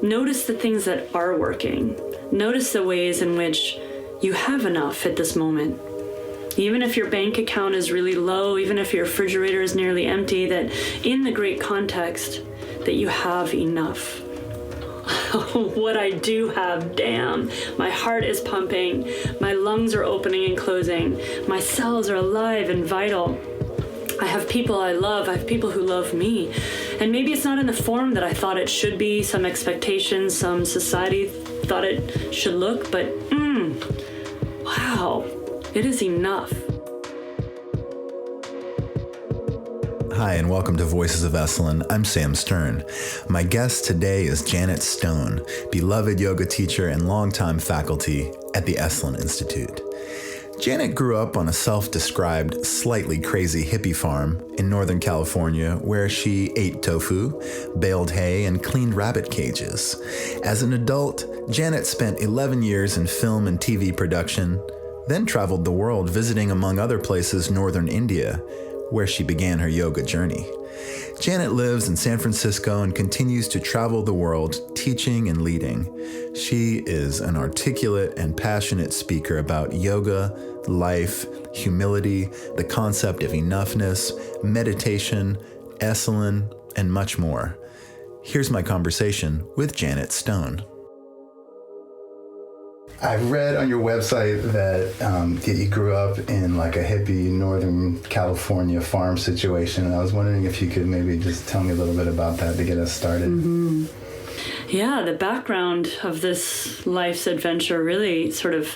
Notice the things that are working. Notice the ways in which you have enough at this moment. Even if your bank account is really low, even if your refrigerator is nearly empty, that in the great context, that you have enough. What I do have, damn. My heart is pumping. My lungs are opening and closing. My cells are alive and vital. I have people I love. I have people who love me. And maybe it's not in the form that I thought it should be, some expectations, some society thought it should look, but wow, it is enough. Hi, and welcome to Voices of Esalen. I'm Sam Stern. My guest today is Janet Stone, beloved yoga teacher and longtime faculty at the Esalen Institute. Janet grew up on a self-described, slightly crazy hippie farm in Northern California where she ate tofu, baled hay, and cleaned rabbit cages. As an adult, Janet spent 11 years in film and TV production, then traveled the world visiting, among other places, northern India, where she began her yoga journey. Janet lives in San Francisco and continues to travel the world teaching and leading. She is an articulate and passionate speaker about yoga, life, humility, the concept of enoughness, meditation, Esalen, and much more. Here's my conversation with Janet Stone. I read on your website that you grew up in like a hippie Northern California farm situation, and I was wondering if you could maybe just tell me a little bit about that to get us started. Mm-hmm. Yeah, the background of this life's adventure really sort of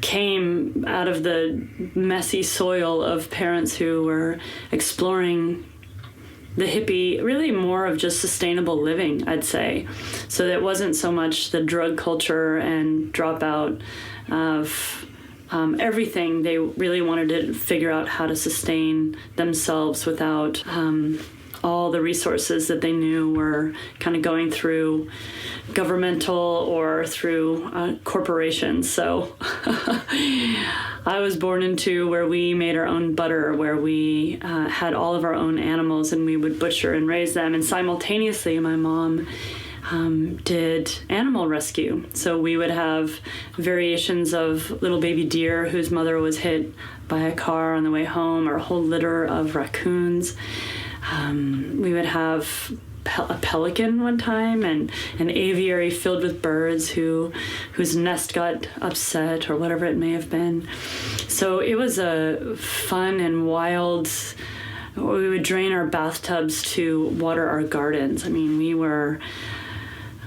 came out of the messy soil of parents who were exploring the hippie, really more of just sustainable living, I'd say. So it wasn't so much the drug culture and dropout of everything. They really wanted to figure out how to sustain themselves without all the resources that they knew were kind of going through governmental or through corporations. So I was born into where we made our own butter, where we had all of our own animals and we would butcher and raise them. And simultaneously, my mom did animal rescue. So we would have variations of little baby deer whose mother was hit by a car on the way home, or a whole litter of raccoons. We would have a pelican one time, and an aviary filled with birds whose nest got upset or whatever it may have been. So it was a fun and wild. We would drain our bathtubs to water our gardens. I mean,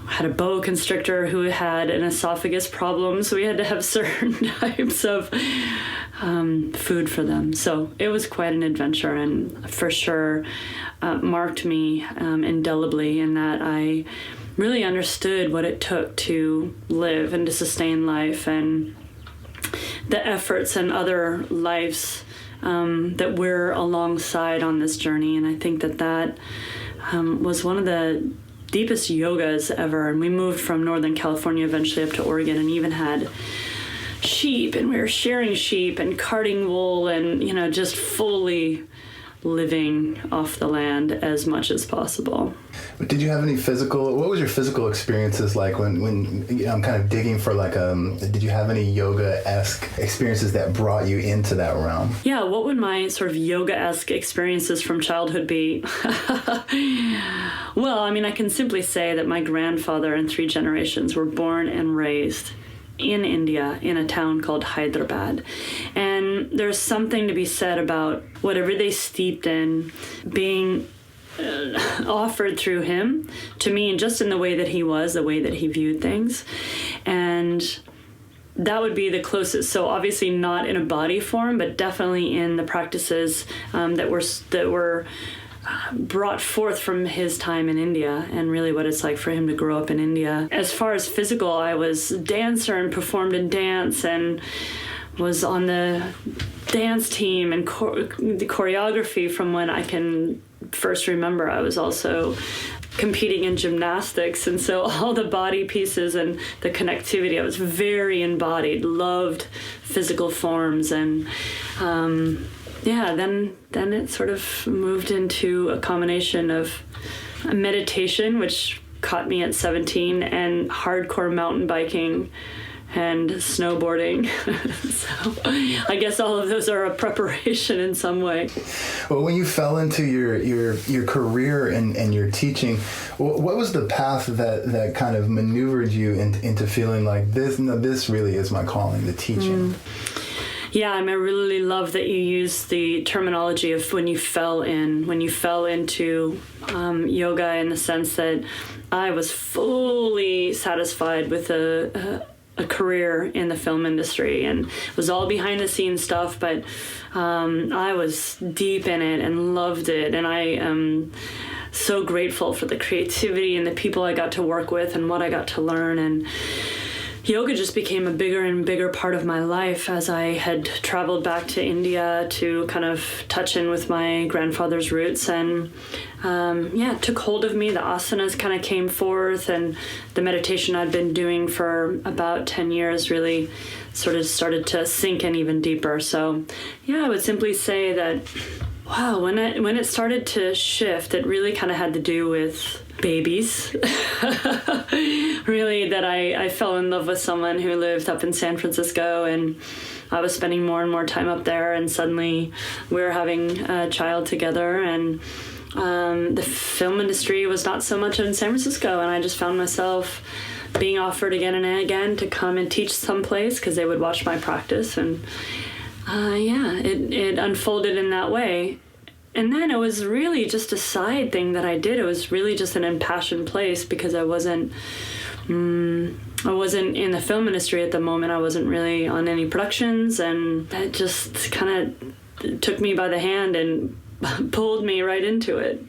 had a boa constrictor who had an esophagus problem, so we had to have certain types of food for them. So it was quite an adventure, and for sure marked me indelibly in that I really understood what it took to live and to sustain life, and the efforts and other lives that we're alongside on this journey. And I think that was one of the deepest yogas ever. And we moved from Northern California eventually up to Oregon, and even had sheep, and we were sharing sheep and carting wool, and just fully living off the land as much as possible. Did you have any what was your physical experiences like when I'm kind of digging for did you have any yoga-esque experiences that brought you into that realm? Yeah, what would my sort of yoga-esque experiences from childhood be? Well, I mean, I can simply say that my grandfather and 3 generations were born and raised in India, in a town called Hyderabad. And there's something to be said about whatever they steeped in being offered through him to me, and just in the way that he was, the way that he viewed things. And that would be the closest. So obviously not in a body form, but definitely in the practices that were brought forth from his time in India, and really what it's like for him to grow up in India. As far as physical, I was a dancer and performed in dance and was on the dance team and the choreography from when I can first remember. I was also competing in gymnastics, and so all the body pieces and the connectivity, I was very embodied, loved physical forms. And then it sort of moved into a combination of meditation, which caught me at 17, and hardcore mountain biking and snowboarding. So I guess all of those are a preparation in some way. Well, when you fell into your career and your teaching, what was the path that kind of maneuvered you into feeling like this really is my calling, the teaching? Yeah, I really love that you use the terminology of when you fell into yoga, in the sense that I was fully satisfied with a career in the film industry, and it was all behind the scenes stuff, but I was deep in it and loved it, and I am so grateful for the creativity and the people I got to work with and what I got to learn. And yoga just became a bigger and bigger part of my life as I had traveled back to India to kind of touch in with my grandfather's roots, and it took hold of me. The asanas kind of came forth, and the meditation I'd been doing for about 10 years really sort of started to sink in even deeper. So yeah, I would simply say that, wow, when it started to shift, it really kind of had to do with babies. Really, that I fell in love with someone who lived up in San Francisco, and I was spending more and more time up there, and suddenly we were having a child together, and the film industry was not so much in San Francisco, and I just found myself being offered again and again to come and teach someplace because they would watch my practice, and it unfolded in that way. And then it was really just a side thing that I did. It was really just an impassioned place because I wasn't in the film industry at the moment. I wasn't really on any productions, and that just kind of took me by the hand and pulled me right into it.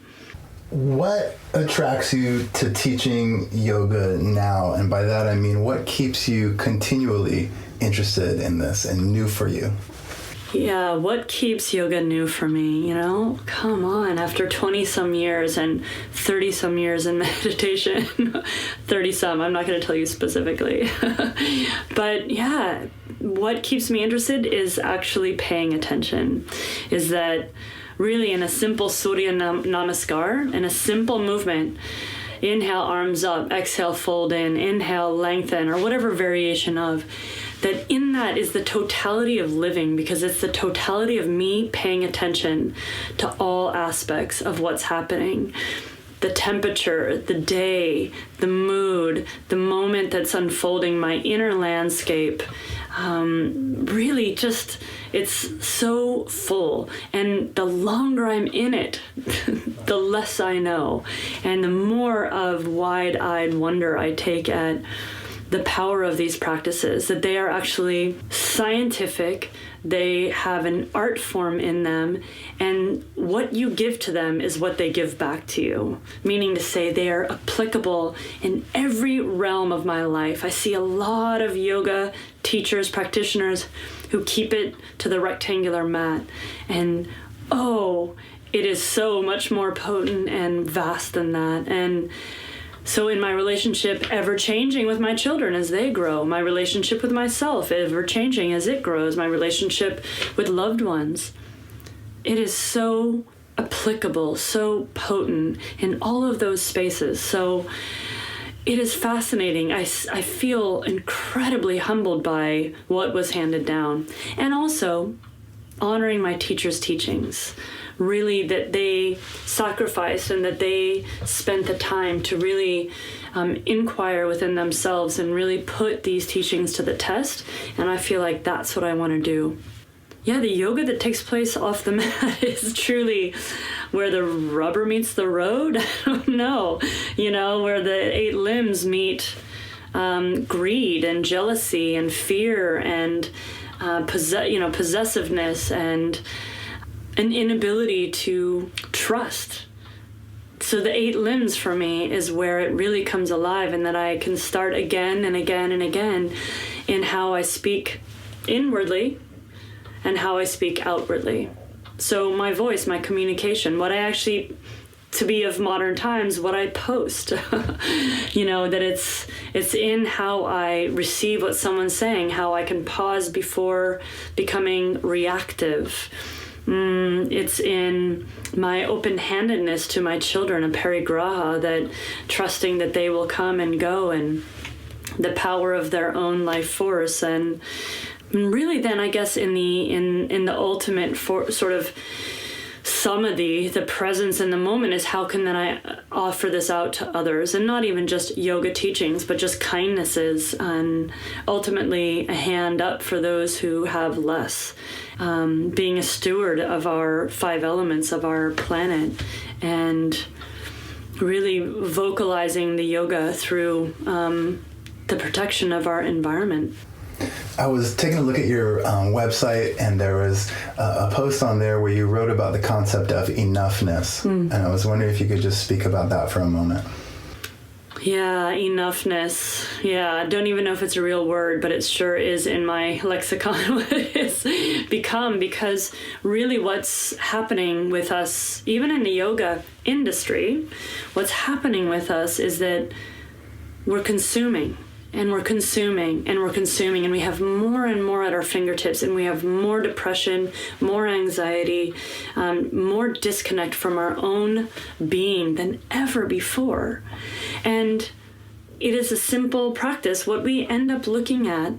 What attracts you to teaching yoga now? And by that I mean, what keeps you continually interested in this and new for you? Yeah, what keeps yoga new for me? Come on, after 20-some years and 30-some years in meditation, 30-some, I'm not going to tell you specifically. But yeah, what keeps me interested is actually paying attention. Is that really in a simple Surya Namaskar, in a simple movement, inhale, arms up, exhale, fold in, inhale, lengthen, or whatever variation of, that in that is the totality of living, because it's the totality of me paying attention to all aspects of what's happening. The temperature, the day, the mood, the moment that's unfolding, my inner landscape. Really just, it's so full. And the longer I'm in it, the less I know. And the more of wide-eyed wonder I take at the power of these practices, that they are actually scientific, they have an art form in them, and what you give to them is what they give back to you. Meaning to say, they are applicable in every realm of my life. I see a lot of yoga teachers, practitioners who keep it to the rectangular mat, and it is so much more potent and vast than that. And so in my relationship, ever-changing with my children as they grow, my relationship with myself, ever-changing as it grows, my relationship with loved ones, it is so applicable, so potent in all of those spaces. So it is fascinating. I feel incredibly humbled by what was handed down. And also honoring my teacher's teachings. Really, that they sacrificed and that they spent the time to really inquire within themselves and really put these teachings to the test. And I feel like that's what I want to do. Yeah, the yoga that takes place off the mat is truly where the rubber meets the road. I don't know, where the 8 limbs meet greed and jealousy and fear and possessiveness and an inability to trust. So the 8 limbs for me is where it really comes alive, and that I can start again and again and again in how I speak inwardly and how I speak outwardly. So my voice, my communication, what I actually, to be of modern times, what I post, that it's in how I receive what someone's saying, how I can pause before becoming reactive. It's in my open-handedness to my children, a parigraha, that trusting that they will come and go, and the power of their own life force. And really then, I guess, in the ultimate sort of samadhi, the presence in the moment, is how can then I offer this out to others, and not even just yoga teachings, but just kindnesses, and ultimately a hand up for those who have less. Being a steward of our 5 elements of our planet, and really vocalizing the yoga through the protection of our environment. I was taking a look at your website, and there was a post on there where you wrote about the concept of enoughness. And I was wondering if you could just speak about that for a moment. Yeah, enoughness. Yeah, I don't even know if it's a real word, but it sure is in my lexicon what it has become, because really what's happening with us, even in the yoga industry, what's happening with us is that we're consuming. And we're consuming, and we're consuming, and we have more and more at our fingertips, and we have more depression, more anxiety, more disconnect from our own being than ever before. And it is a simple practice. What we end up looking at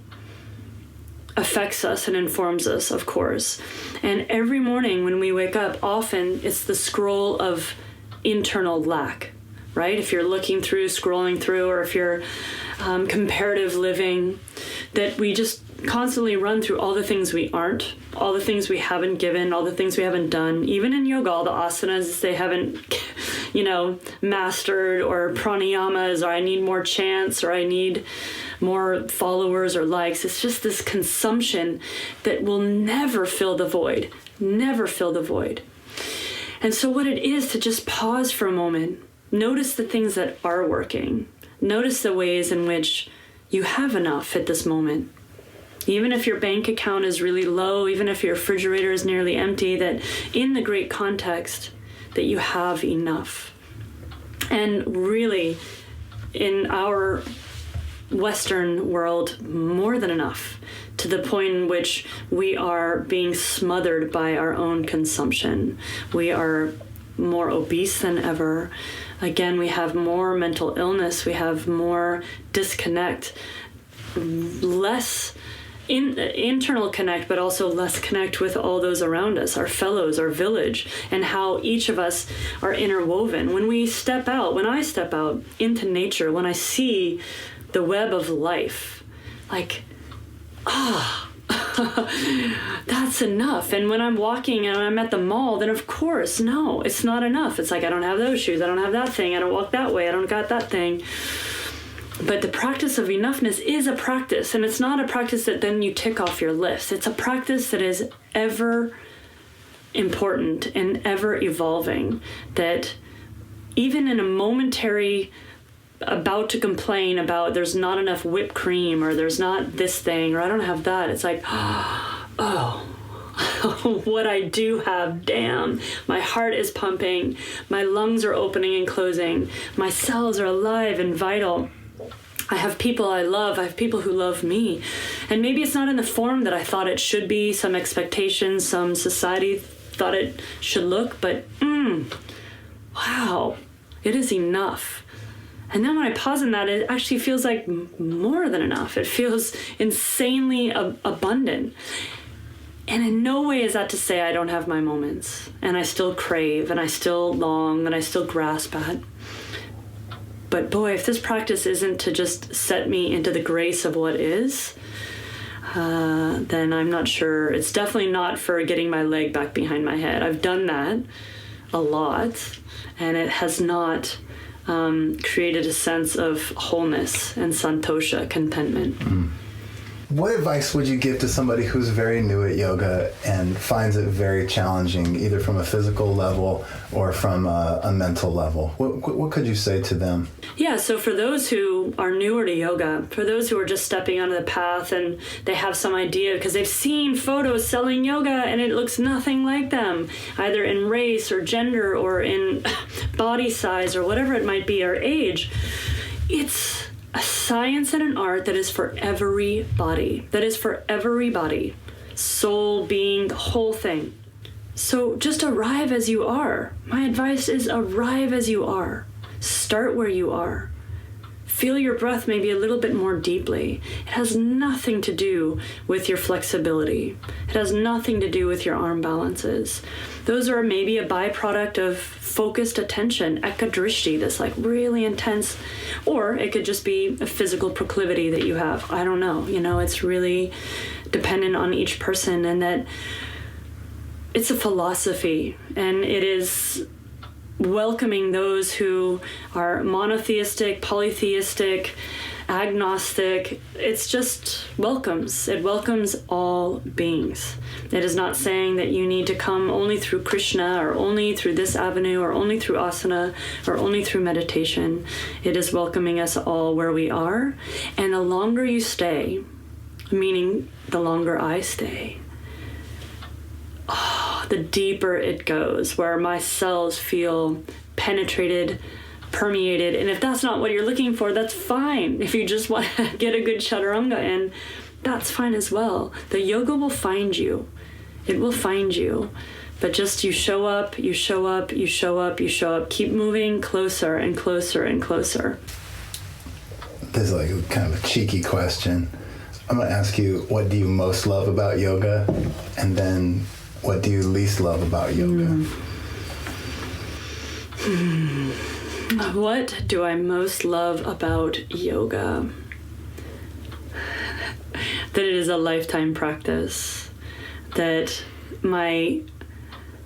affects us and informs us, of course. And every morning when we wake up, often it's the scroll of internal lack, right? If you're looking through, scrolling through, or if you're comparative living, that we just constantly run through all the things we aren't, all the things we haven't given, all the things we haven't done. Even in yoga, all the asanas they haven't, mastered, or pranayamas, or I need more chants, or I need more followers or likes. It's just this consumption that will never fill the void, never fill the void. And so what it is to just pause for a moment, notice the things that are working. Notice the ways in which you have enough at this moment. Even if your bank account is really low, even if your refrigerator is nearly empty, that in the great context, that you have enough. And really, in our Western world, more than enough, to the point in which we are being smothered by our own consumption. We are more obese than ever. Again, we have more mental illness, we have more disconnect, less internal connect, but also less connect with all those around us, our fellows, our village, and how each of us are interwoven. When I step out into nature, when I see the web of life, like, that's enough. And when I'm walking and I'm at the mall, then of course, no, it's not enough. It's like, I don't have those shoes, I don't have that thing, I don't walk that way, I don't got that thing. But the practice of enoughness is a practice, and it's not a practice that then you tick off your list. It's a practice that is ever important and ever evolving, that even in a momentary about to complain about there's not enough whipped cream, or there's not this thing, or I don't have that, it's like, oh, what I do have, damn, my heart is pumping, my lungs are opening and closing, my cells are alive and vital. I have people I love, I have people who love me. And maybe it's not in the form that I thought it should be, some expectations, some society thought it should look, but wow, it is enough. And then when I pause in that, it actually feels like more than enough. It feels insanely abundant. And in no way is that to say I don't have my moments, and I still crave, and I still long, and I still grasp at. But boy, if this practice isn't to just set me into the grace of what is, then I'm not sure. It's definitely not for getting my leg back behind my head. I've done that a lot, and it has not created a sense of wholeness and santosha, contentment. What advice would you give to somebody who's very new at yoga and finds it very challenging, either from a physical level or from a mental level? What could you say to them? Yeah, so for those who are newer to yoga, for those who are just stepping onto the path and they have some idea because they've seen photos selling yoga and it looks nothing like them, either in race or gender or in body size or whatever it might be, or age, it's a science and an art that is for everybody. That is for everybody. Soul, being, the whole thing. So just arrive as you are. My advice is arrive as you are. Start where you are. Feel your breath maybe a little bit more deeply. It has nothing to do with your flexibility. It has nothing to do with your arm balances. Those are maybe a byproduct of focused attention, ekadrishti, this like really intense, or it could just be a physical proclivity that you have. I don't know. It's really dependent on each person, and that it's a philosophy, and it is welcoming those who are monotheistic, polytheistic, agnostic. It's just welcomes. It welcomes all beings. It is not saying that you need to come only through Krishna or only through this avenue or only through asana or only through meditation. It is welcoming us all where we are. And the longer you stay, meaning the longer I stay, the deeper it goes, where my cells feel penetrated, permeated. And if that's not what you're looking for, that's fine. If you just want to get a good chaturanga in, that's fine as well. The yoga will find you. It will find you. But just you show up, you show up, you show up, you show up. Keep moving closer and closer and closer. This is like kind of a cheeky question. I'm going to ask you, what do you most love about yoga? And then what do you least love about yoga? What do I most love about yoga? That it is a lifetime practice. That my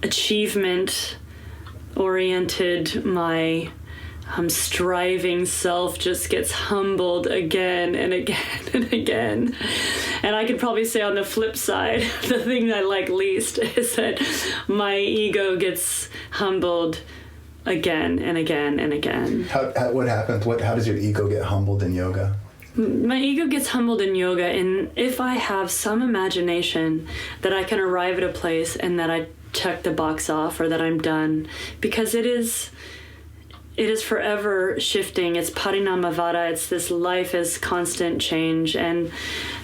achievement-oriented, my striving self just gets humbled again and again and again. And I could probably say on the flip side, the thing that I like least is that my ego gets humbled again and again and again. What happens? How does your ego get humbled in yoga? My ego gets humbled in yoga, and if I have some imagination that I can arrive at a place and that I check the box off or that I'm done, because it is forever shifting. It's parinamavada. It's this life is constant change and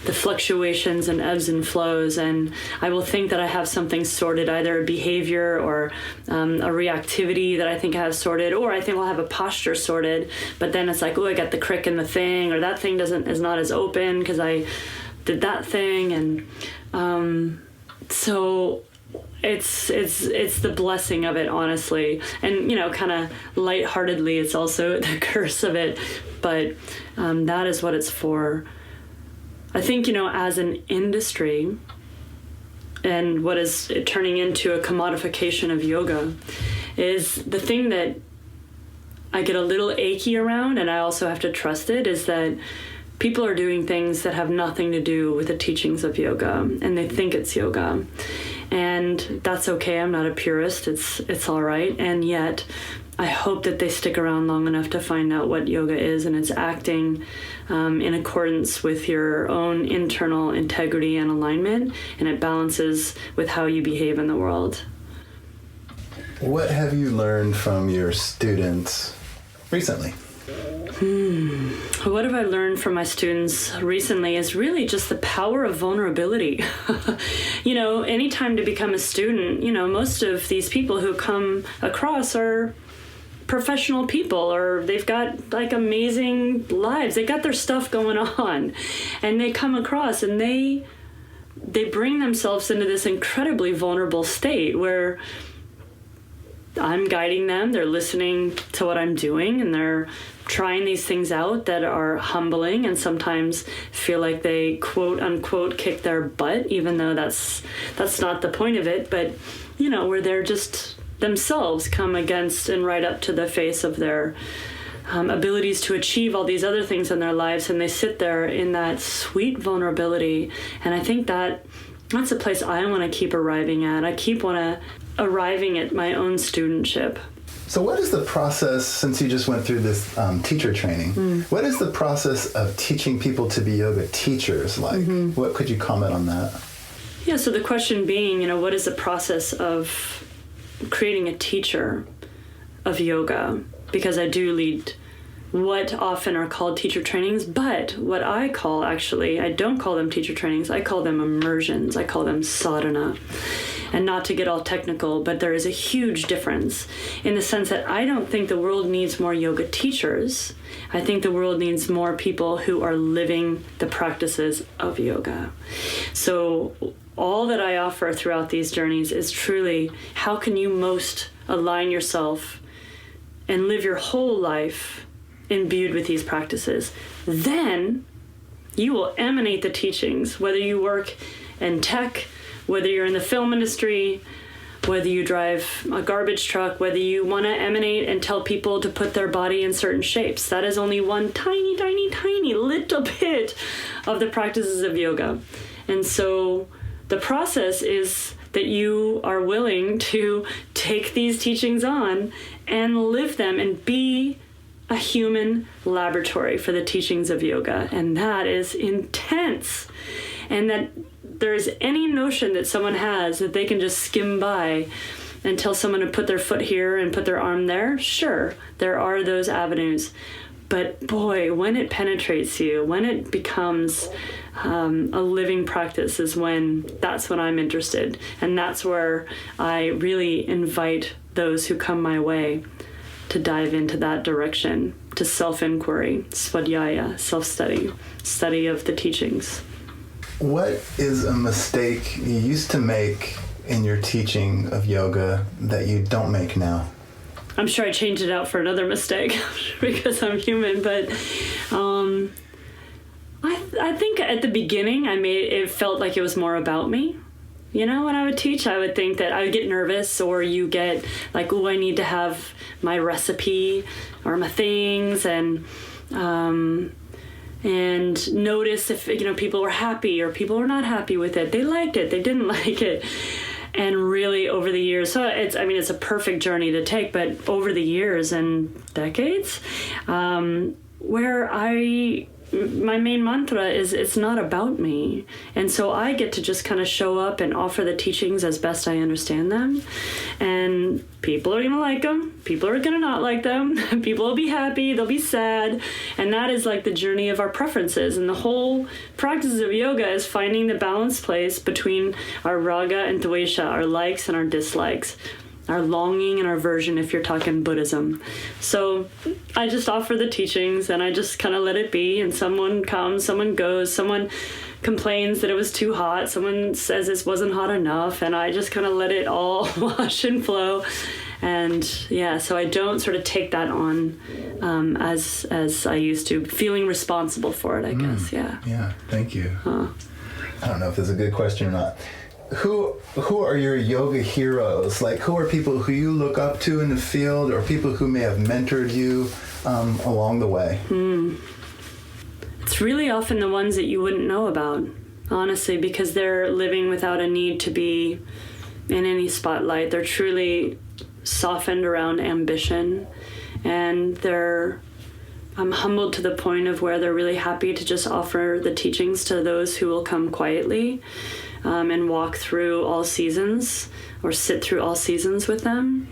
the fluctuations and ebbs and flows. And I will think that I have something sorted, either a behavior or a reactivity that I think I have sorted, or I think I'll have a posture sorted. But then it's like, oh, I got the crick in the thing, or that thing is not as open because I did that thing. And so it's the blessing of it, honestly, and kind of lightheartedly, it's also the curse of it, but that is what it's for. I think as an industry, and what is turning into a commodification of yoga, is the thing that I get a little achy around, and I also have to trust it, is that people are doing things that have nothing to do with the teachings of yoga, and they think it's yoga. And that's okay. I'm not a purist. It's all right. And yet, I hope that they stick around long enough to find out what yoga is, and it's acting in accordance with your own internal integrity and alignment, and it balances with how you behave in the world. What have you learned from your students recently? What have I learned from my students recently is really just the power of vulnerability. Anytime to become a student, most of these people who come across are professional people, or they've got like amazing lives. They got their stuff going on, and they come across and they bring themselves into this incredibly vulnerable state where I'm guiding them, they're listening to what I'm doing, and they're trying these things out that are humbling and sometimes feel like they quote unquote kick their butt, even though that's not the point of it, but where they're just themselves come against and right up to the face of their abilities to achieve all these other things in their lives, and they sit there in that sweet vulnerability. And I think that's a place I want to keep arriving at. I keep arriving at my own studentship. So what is the process, since you just went through this teacher training, what is the process of teaching people to be yoga teachers like? What could you comment on that? Yeah, so the question being, what is the process of creating a teacher of yoga? Because I do lead what often are called teacher trainings, but what I call, actually, I don't call them teacher trainings, I call them immersions, I call them sadhana. And not to get all technical, but there is a huge difference in the sense that I don't think the world needs more yoga teachers. I think the world needs more people who are living the practices of yoga. So all that I offer throughout these journeys is truly, how can you most align yourself and live your whole life imbued with these practices? Then you will emanate the teachings, whether you work in tech, whether you're in the film industry, whether you drive a garbage truck, whether you want to emanate and tell people to put their body in certain shapes. That is only one tiny, tiny, tiny little bit of the practices of yoga. And so the process is that you are willing to take these teachings on and live them and be a human laboratory for the teachings of yoga. And that is intense. And that there's any notion that someone has that they can just skim by and tell someone to put their foot here and put their arm there, sure, there are those avenues. But boy, when it penetrates you, when it becomes a living practice that's when I'm interested. And that's where I really invite those who come my way to dive into that direction, to self-inquiry, svadhyaya, self-study, study of the teachings. What is a mistake you used to make in your teaching of yoga that you don't make now? I'm sure I changed it out for another mistake because I'm human, but I think at the beginning it felt like it was more about me. You know, when I would teach, I would think that I would get nervous, or you get like, oh, I need to have my recipe or my things, and notice if, people were happy or people were not happy with it. They liked it, they didn't like it. And really over the years, so it's a perfect journey to take, but over the years and decades, where my main mantra is it's not about me. And so I get to just kind of show up and offer the teachings as best I understand them. And people are going to like them. People are going to not like them. People will be happy. They'll be sad. And that is like the journey of our preferences. And the whole practice of yoga is finding the balanced place between our raga and dvesha, our likes and our dislikes, our longing and our aversion, if you're talking Buddhism. So I just offer the teachings and I just kind of let it be. And someone comes, someone goes, someone complains that it was too hot, someone says this wasn't hot enough, and I just kind of let it all wash and flow. And so I don't sort of take that on as I used to, feeling responsible for it, I guess. Yeah, thank you. I don't know if this is a good question or not. Who are your yoga heroes? Like, who are people who you look up to in the field, or people who may have mentored you along the way? It's really often the ones that you wouldn't know about, honestly, because they're living without a need to be in any spotlight. They're truly softened around ambition, and I'm humbled to the point of where they're really happy to just offer the teachings to those who will come quietly. And walk through all seasons or sit through all seasons with them.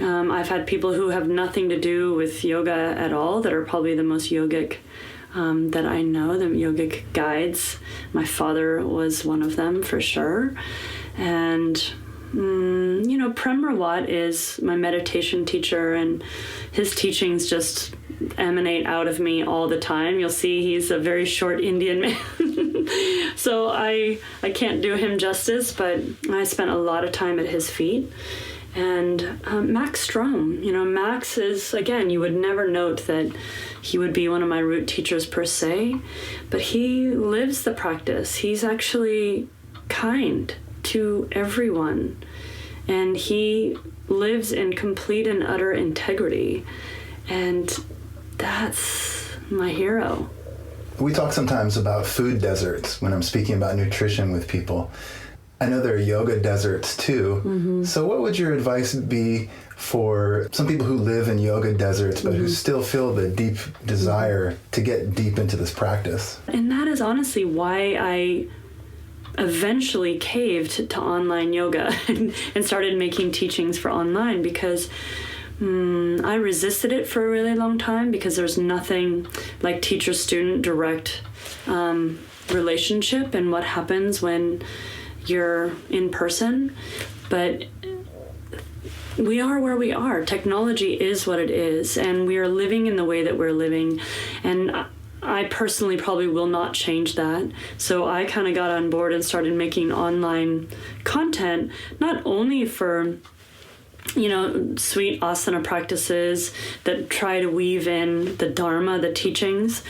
I've had people who have nothing to do with yoga at all that are probably the most yogic that I know, the yogic guides. My father was one of them for sure. And, Prem Rawat is my meditation teacher, and his teachings just emanate out of me all the time. You'll see he's a very short Indian man. So I can't do him justice, but I spent a lot of time at his feet. And Max Strom, Max is, again, you would never note that he would be one of my root teachers per se, but he lives the practice. He's actually kind to everyone, and he lives in complete and utter integrity. And that's my hero. We talk sometimes about food deserts when I'm speaking about nutrition with people. I know there are yoga deserts too. Mm-hmm. So what would your advice be for some people who live in yoga deserts but who still feel the deep desire to get deep into this practice? And that is honestly why I eventually caved to online yoga and started making teachings for online, because I resisted it for a really long time, because there's nothing like teacher-student direct relationship. And what happens when you're in person, but we are where we are. Technology is what it is, and we are living in the way that we're living. And I personally probably will not change that. So I kind of got on board and started making online content, not only for, sweet asana practices that try to weave in the Dharma, the teachings,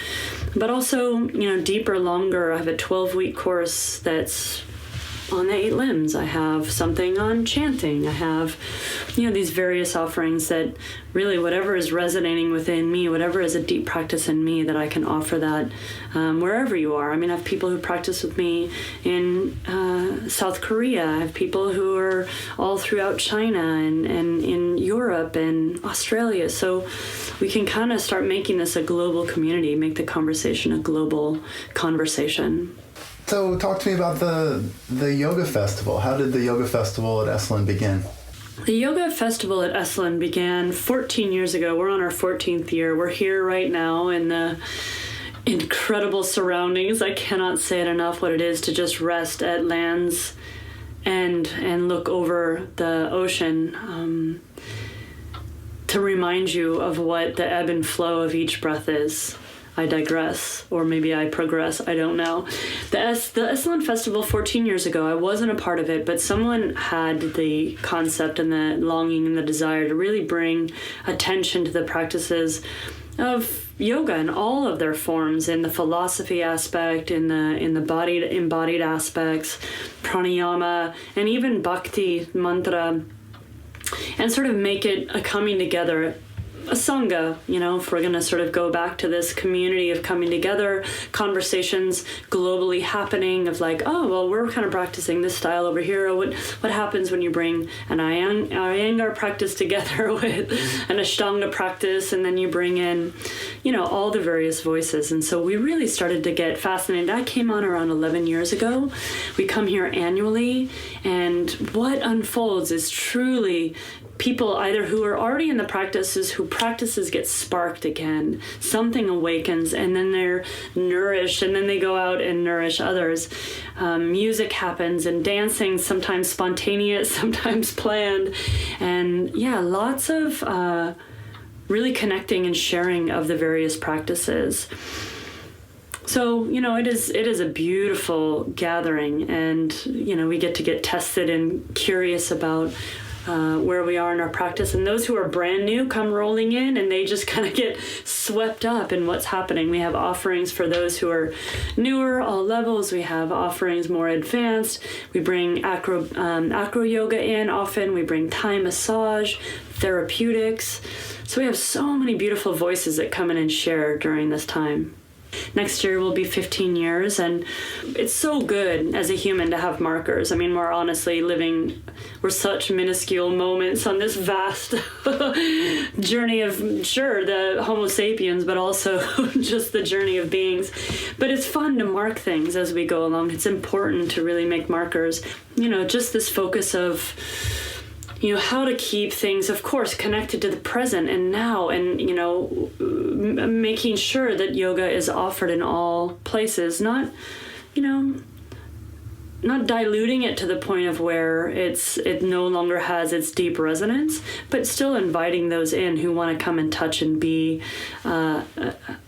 but also, deeper, longer. I have a 12-week course that's on the 8 limbs. I have something on chanting. I have, these various offerings that really whatever is resonating within me, whatever is a deep practice in me, that I can offer that wherever you are. I mean, I have people who practice with me in South Korea. I have people who are all throughout China and in Europe and Australia. So we can kind of start making this a global community, make the conversation a global conversation. So talk to me about the Yoga Festival. How did the Yoga Festival at Esalen begin? The Yoga Festival at Esalen began 14 years ago. We're on our 14th year. We're here right now in the incredible surroundings. I cannot say it enough what it is to just rest at Land's End and look over the ocean, to remind you of what the ebb and flow of each breath is. I digress, or maybe I progress, I don't know. The Esalen Festival 14 years ago, I wasn't a part of it, but someone had the concept and the longing and the desire to really bring attention to the practices of yoga in all of their forms, in the philosophy aspect, in the body embodied aspects, pranayama, and even bhakti mantra, and sort of make it a coming together, a sangha, if we're going to sort of go back to this community of coming together, conversations globally happening of like, oh, well, we're kind of practicing this style over here. What happens when you bring an Iyengar practice together with an Ashtanga practice, and then you bring in, all the various voices. And so we really started to get fascinated. I came on around 11 years ago. We come here annually, and what unfolds is truly people either who are already in the practices, who practices get sparked again, something awakens, and then they're nourished, and then they go out and nourish others. Music happens, and dancing, sometimes spontaneous, sometimes planned, and lots of really connecting and sharing of the various practices. So, it is a beautiful gathering, and, we get tested and curious about where we are in our practice. And those who are brand new come rolling in, and they just kind of get swept up in what's happening. We have offerings for those who are newer, all levels. We have offerings more advanced. We bring acro yoga in often. We bring Thai massage, therapeutics. So we have so many beautiful voices that come in and share during this time. Next year will be 15 years, and it's so good as a human to have markers. I mean, we're honestly we're such minuscule moments on this vast journey of, sure, the Homo sapiens, but also just the journey of beings. But it's fun to mark things as we go along. It's important to really make markers. Just this focus of, how to keep things, of course, connected to the present and now, and, making sure that yoga is offered in all places, not diluting it to the point of where it no longer has its deep resonance, but still inviting those in who want to come and touch and be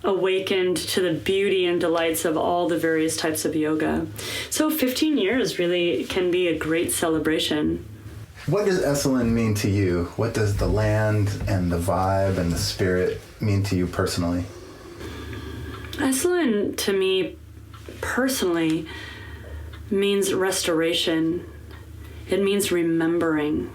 awakened to the beauty and delights of all the various types of yoga. So 15 years really can be a great celebration. What does Esalen mean to you? What does the land and the vibe and the spirit mean to you personally? Esalen, to me personally, means restoration. It means remembering.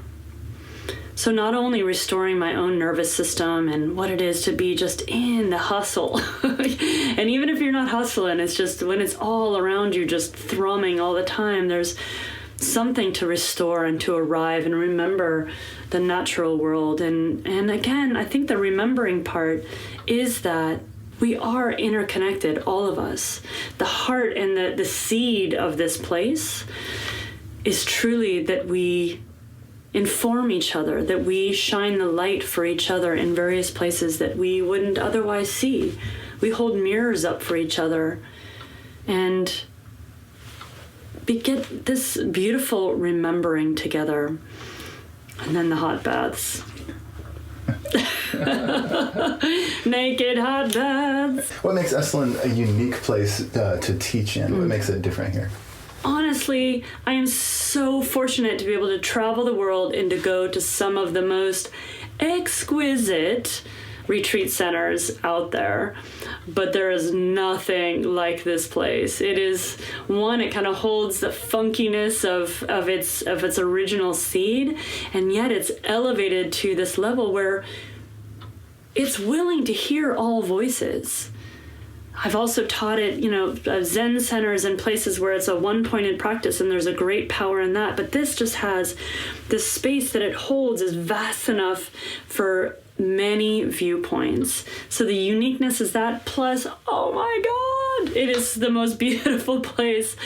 So not only restoring my own nervous system and what it is to be just in the hustle, and even if you're not hustling, it's just when it's all around you, just thrumming all the time, there's something to restore and to arrive and remember the natural world. And again, I think the remembering part is that we are interconnected, all of us. The heart and the seed of this place is truly that we inform each other, that we shine the light for each other in various places that we wouldn't otherwise see. We hold mirrors up for each other, and get this beautiful remembering together. And then the hot baths. Naked hot baths. What makes Esalen a unique place to teach in? What makes it different here? Honestly, I am so fortunate to be able to travel the world and to go to some of the most exquisite retreat centers out there, but there is nothing like this place. It is one, it kind of holds the funkiness of its original seed, and yet it's elevated to this level where it's willing to hear all voices. I've also taught it, Zen centers and places where it's a one-pointed practice, and there's a great power in that. But this just has this space that it holds is vast enough for many viewpoints. So the uniqueness is that, plus, oh my God, it is the most beautiful place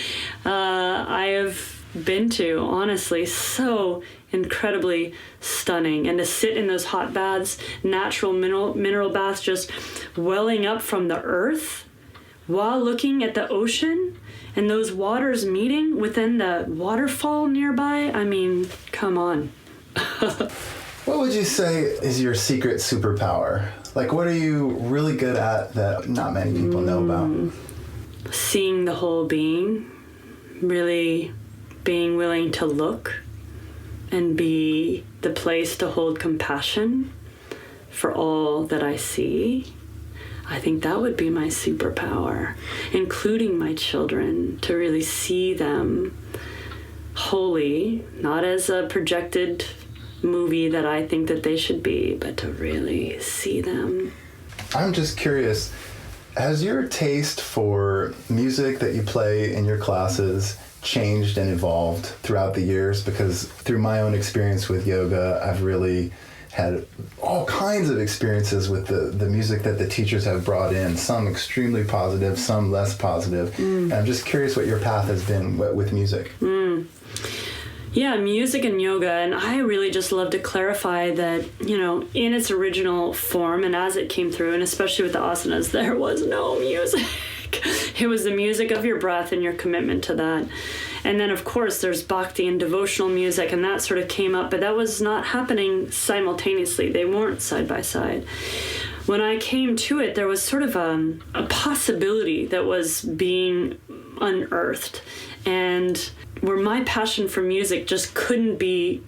I have been to, honestly. So incredibly stunning. And to sit in those hot baths, natural mineral baths just welling up from the earth while looking at the ocean and those waters meeting within the waterfall nearby. I mean, come on. What would you say is your secret superpower? Like, what are you really good at that not many people know about? Seeing the whole being, really being willing to look and be the place to hold compassion for all that I see. I think that would be my superpower, including my children, to really see them wholly, not as a projected movie that I think that they should be, but to really see them. I'm just curious, has your taste for music that you play in your classes changed and evolved throughout the years? Because through my own experience with yoga, I've really had all kinds of experiences with the music that the teachers have brought in, some extremely positive, some less positive. And I'm just curious what your path has been with music. Yeah, music and yoga, and I really just love to clarify that, in its original form and as it came through, and especially with the asanas, there was no music. It was the music of your breath and your commitment to that. And then, of course, there's bhakti and devotional music, and that sort of came up, but that was not happening simultaneously. They weren't side by side. When I came to it, there was sort of a possibility that was being unearthed, and where my passion for music just couldn't be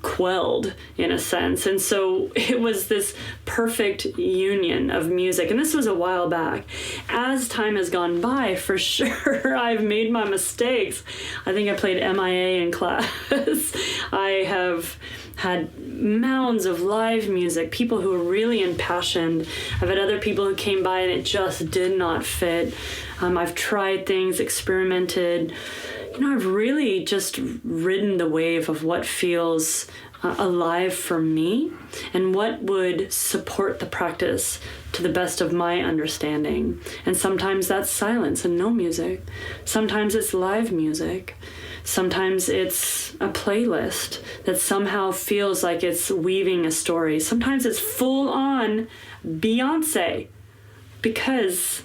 quelled, in a sense. And so it was this perfect union of music. And this was a while back. As time has gone by, for sure, I've made my mistakes. I think I played MIA in class. I have had mounds of live music, people who were really impassioned. I've had other people who came by and it just did not fit. I've tried things, experimented. I've really just ridden the wave of what feels alive for me and what would support the practice to the best of my understanding. And sometimes that's silence and no music. Sometimes it's live music. Sometimes it's a playlist that somehow feels like it's weaving a story. Sometimes it's full on Beyonce because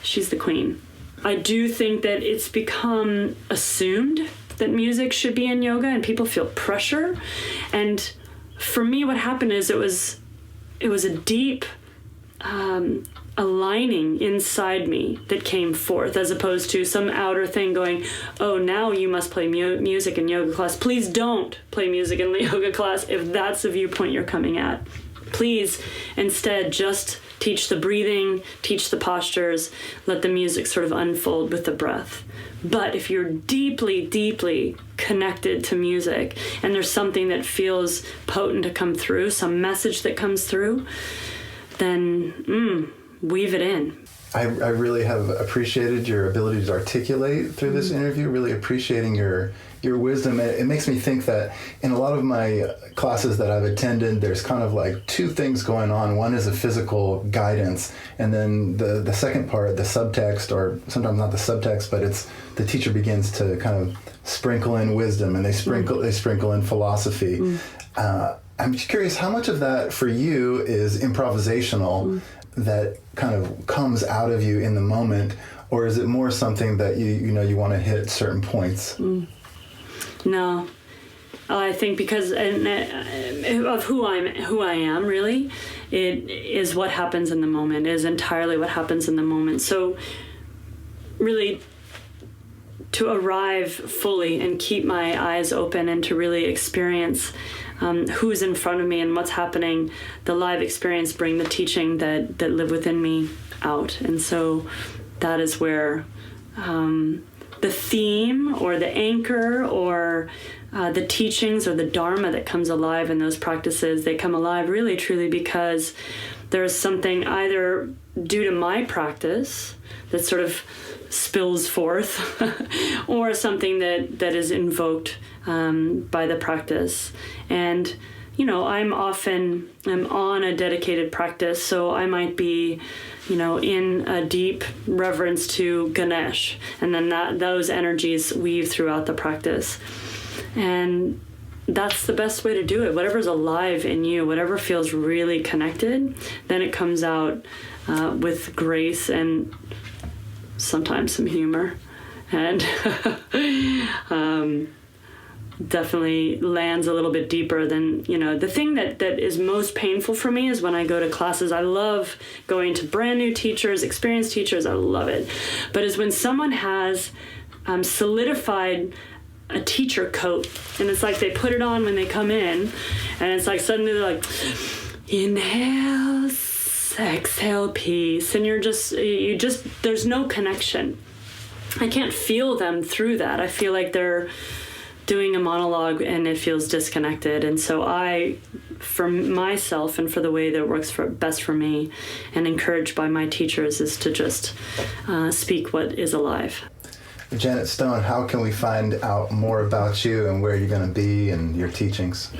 she's the queen. I do think that it's become assumed that music should be in yoga and people feel pressure. And for me, what happened is it was a deep aligning inside me that came forth, as opposed to some outer thing going, oh, now you must play music in yoga class. Please don't play music in the yoga class if that's the viewpoint you're coming at. Please instead just teach the breathing, teach the postures, let the music sort of unfold with the breath. But if you're deeply, deeply connected to music and there's something that feels potent to come through, some message that comes through, then weave it in. I really have appreciated your ability to articulate through this interview, really appreciating your wisdom. It makes me think that in a lot of my classes that I've attended, there's kind of like two things going on. One is a physical guidance, and then the second part, the subtext, or sometimes not the subtext, but it's the teacher begins to kind of sprinkle in wisdom, and they sprinkle in philosophy. I'm just curious, how much of that for you is improvisational, that kind of comes out of you in the moment, Or is it more something that you want to hit certain points? No. I think because of who I am, really, it is what happens in the moment, is entirely what happens in the moment. So really, to arrive fully and keep my eyes open and to really experience who's in front of me and what's happening, the live experience bring the teaching that live within me out. And so that is where the theme or the anchor or the teachings or the dharma that comes alive in those practices, they come alive really truly because there's something either due to my practice that sort of spills forth or something that is invoked by the practice. And I'm on a dedicated practice, so I might be in a deep reverence to Ganesh, and then those energies weave throughout the practice. And that's the best way to do it. Whatever's alive in you, whatever feels really connected, then it comes out with grace and sometimes some humor, and definitely lands a little bit deeper than, the thing that is most painful for me is when I go to classes. I love going to brand new teachers, experienced teachers. I love it. But is when someone has solidified a teacher coat, and it's like they put it on when they come in, and it's like suddenly they're like, inhale, exhale, peace, and you just there's no connection. I can't feel them through that. I feel like they're doing a monologue and it feels disconnected. And so I, for myself and for the way that it works best for me and encouraged by my teachers, is to just speak what is alive. Janet Stone, how can we find out more about you and where you're going to be and your teachings?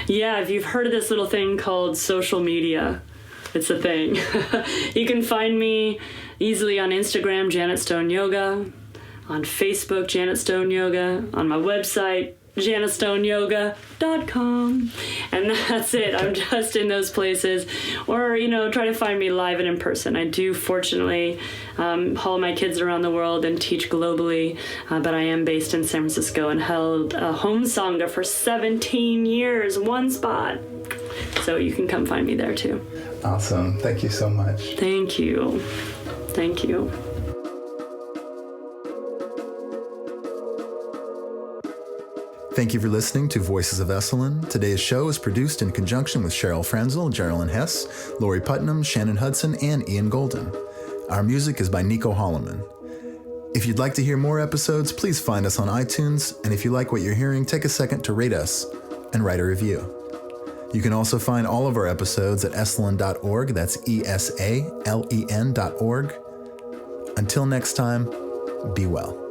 Yeah, if you've heard of this little thing called social media, it's a thing. You can find me easily on Instagram, Janet Stone Yoga, on Facebook, Janet Stone Yoga, on my website, janetstoneyoga.com. And that's it. I'm just in those places. Or, try to find me live and in person. I do, fortunately, haul my kids around the world and teach globally. But I am based in San Francisco and held a home sangha for 17 years, one spot. So you can come find me there too. Awesome. Thank you so much. Thank you. Thank you. Thank you for listening to Voices of Esalen. Today's show is produced in conjunction with Cheryl Frenzel, Geraldine Hess, Lori Putnam, Shannon Hudson, and Ian Golden. Our music is by Nico Holloman. If you'd like to hear more episodes, please find us on iTunes, and if you like what you're hearing, take a second to rate us and write a review. You can also find all of our episodes at esalen.org. That's ESALEN.org. Until next time, be well.